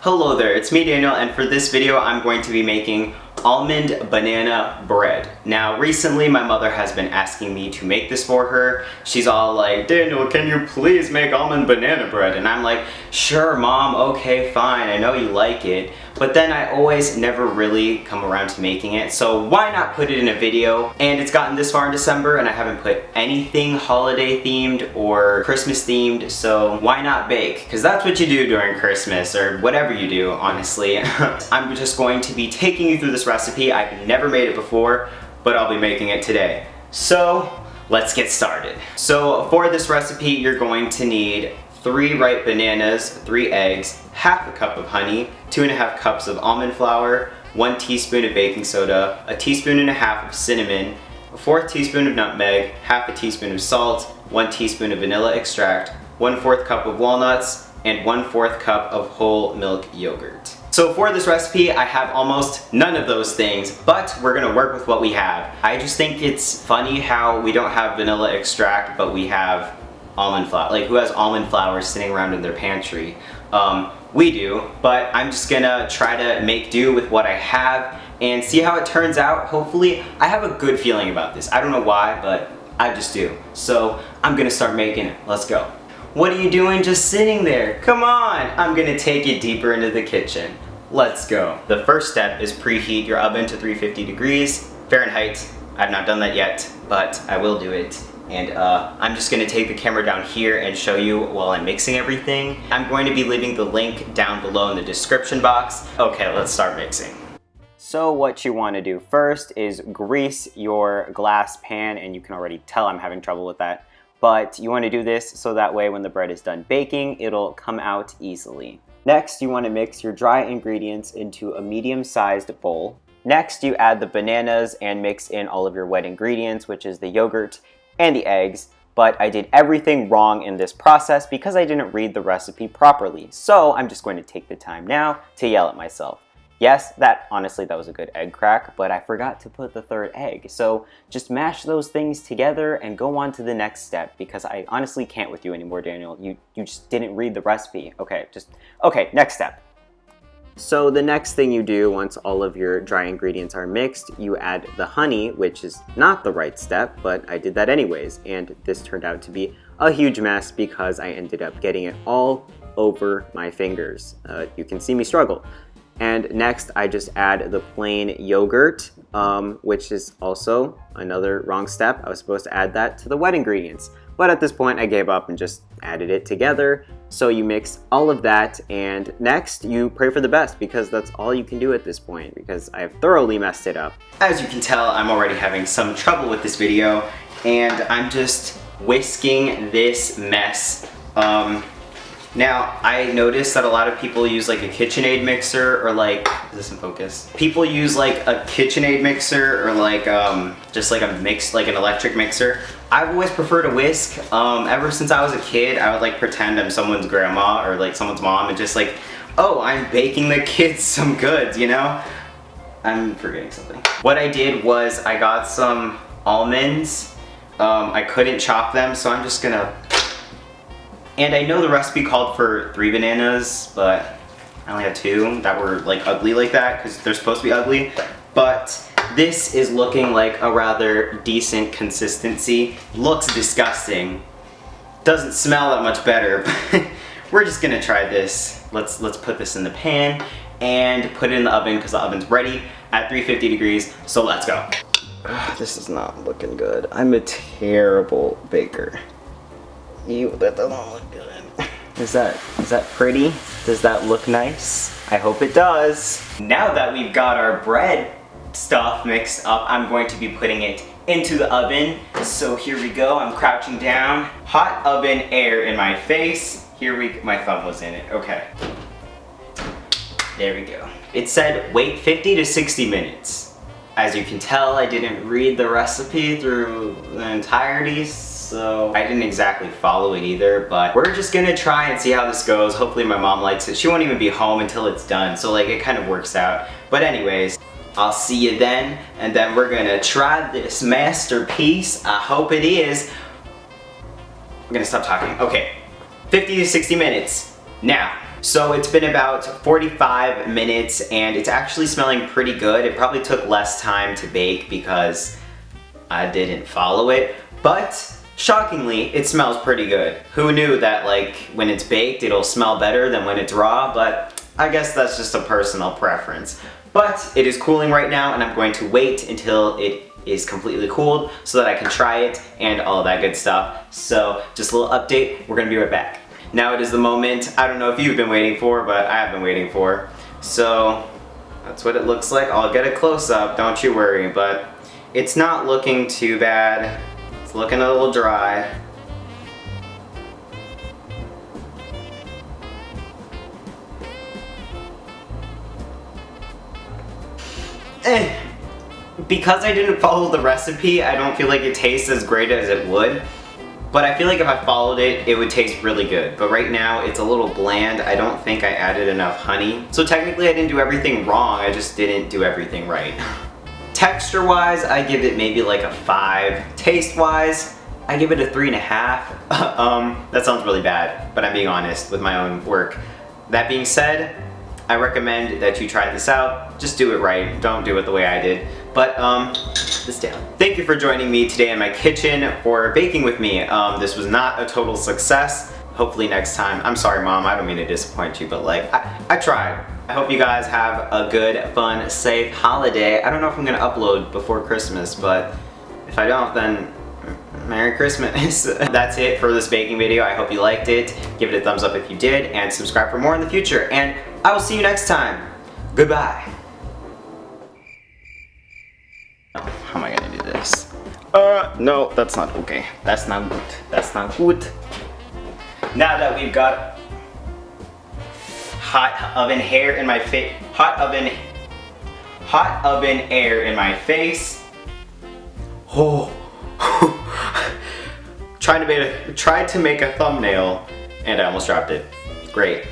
Hello there, it's me Daniel, and for this video I'm going to be making almond banana bread. Now recently my mother has been asking me to make this for her. She's all like, Daniel, can you please make almond banana bread? And I'm like, sure mom, okay fine, I know you like it. But then I always never really come around to making it, so why not put it in a video? And it's gotten this far in December and I haven't put anything holiday themed or Christmas themed, so why not bake? Because that's what you do during Christmas or whatever you do, honestly. I'm just going to be taking you through this recipe. I've never made it before, but I'll be making it today. So let's get started. So for this recipe, you're going to need 3 ripe bananas, 3 eggs, half a cup of honey, 2.5 cups of almond flour, 1 teaspoon of baking soda, a teaspoon and a half of cinnamon, a 1/4 teaspoon of nutmeg, half a teaspoon of salt, 1 teaspoon of vanilla extract, 1/4 cup of walnuts, and 1/4 cup of whole milk yogurt. So for this recipe, I have almost none of those things, but we're gonna work with what we have. I just think it's funny how we don't have vanilla extract, but we have almond flour. Like, who has almond flour sitting around in their pantry? We do, but I'm just gonna try to make do with what I have and see how it turns out. Hopefully, I have a good feeling about this. I don't know why, but I just do. So I'm gonna start making it. Let's go. What are you doing just sitting there? Come on! I'm gonna take you deeper into the kitchen. Let's go. The first step is preheat your oven to 350 degrees Fahrenheit. I've not done that yet, but I will do it. And I'm just gonna take the camera down here and show you while I'm mixing everything. I'm going to be leaving the link down below in the description box. Okay, let's start mixing. So what you wanna do first is grease your glass pan, and you can already tell I'm having trouble with that. But you wanna do this so that way when the bread is done baking, it'll come out easily. Next, you wanna mix your dry ingredients into a medium-sized bowl. Next, you add the bananas and mix in all of your wet ingredients, which is the yogurt and the eggs, but I did everything wrong in this process because I didn't read the recipe properly. So I'm just going to take the time now to yell at myself. Yes, honestly, that was a good egg crack, but I forgot to put the 3rd egg. So just mash those things together and go on to the next step, because I honestly can't with you anymore, Daniel. You just didn't read the recipe. Okay, next step. So the next thing you do once all of your dry ingredients are mixed, you add the honey, which is not the right step, but I did that anyways, and this turned out to be a huge mess because I ended up getting it all over my fingers. You can see me struggle. And next I just add the plain yogurt, which is also another wrong step. I was supposed to add that to the wet ingredients, but at this point I gave up and just added it together. So you mix all of that, and next you pray for the best, because that's all you can do at this point, because I have thoroughly messed it up. As you can tell, I'm already having some trouble with this video, and I'm just whisking this mess. Now, I noticed that a lot of people use like a KitchenAid mixer, or like, is this in focus? People use like a KitchenAid mixer, or like just like an electric mixer. I've always preferred a whisk. Ever since I was a kid, I would like pretend I'm someone's grandma or like someone's mom and just like, oh, I'm baking the kids some goods, you know? I'm forgetting something. What I did was I got some almonds. I couldn't chop them, so I'm just gonna, and I know the recipe called for 3 bananas, but I only had 2 that were like ugly like that, because they're supposed to be ugly. But this is looking like a rather decent consistency. Looks disgusting. Doesn't smell that much better, but we're just gonna try this. Let's put this in the pan and put it in the oven, because the oven's ready at 350 degrees, so let's go. This is not looking good. I'm a terrible baker. Ew, that doesn't look good. Is that pretty? Does that look nice? I hope it does. Now that we've got our bread stuff mixed up, I'm going to be putting it into the oven. So here we go. I'm crouching down. Hot oven air in my face. My thumb was in it. Okay. There we go. It said wait 50 to 60 minutes. As you can tell, I didn't read the recipe through the entirety, so I didn't exactly follow it either, but we're just gonna try and see how this goes. Hopefully my mom likes it. She won't even be home until it's done, so like it kind of works out. But anyways, I'll see you then, and then we're gonna try this masterpiece. I hope it is. I'm gonna stop talking. Okay, 50 to 60 minutes. Now, So it's been about 45 minutes and it's actually smelling pretty good. It probably took less time to bake because I didn't follow it, but shockingly, it smells pretty good. Who knew that like when it's baked, it'll smell better than when it's raw, but I guess that's just a personal preference. But it is cooling right now and I'm going to wait until it is completely cooled so that I can try it and all of that good stuff. So just a little update, we're gonna be right back. Now it is the moment I don't know if you've been waiting for, but I have been waiting for. So that's what it looks like. I'll get a close up, don't you worry, but it's not looking too bad. It's looking a little dry. Because I didn't follow the recipe, I don't feel like it tastes as great as it would. But I feel like if I followed it, it would taste really good. But right now, it's a little bland. I don't think I added enough honey. So technically, I didn't do everything wrong. I just didn't do everything right. Texture-wise, I give it maybe like a 5. Taste-wise, I give it a 3.5. That sounds really bad, but I'm being honest with my own work. That being said, I recommend that you try this out. Just do it right. Don't do it the way I did. But this down. Thank you for joining me today in my kitchen for baking with me. This was not a total success. Hopefully next time. I'm sorry, Mom. I don't mean to disappoint you, but like I tried. I hope you guys have a good, fun, safe holiday. I don't know if I'm gonna upload before Christmas, but if I don't, then Merry Christmas. That's it for this baking video. I hope you liked it. Give it a thumbs up if you did, and subscribe for more in the future. And I will see you next time. Goodbye. How am I gonna do this? No, that's not okay. That's not good. That's not good. Now that we've got hot oven air in my face, hot oven air in my face. Oh, tried to make a thumbnail, and I almost dropped it. Great.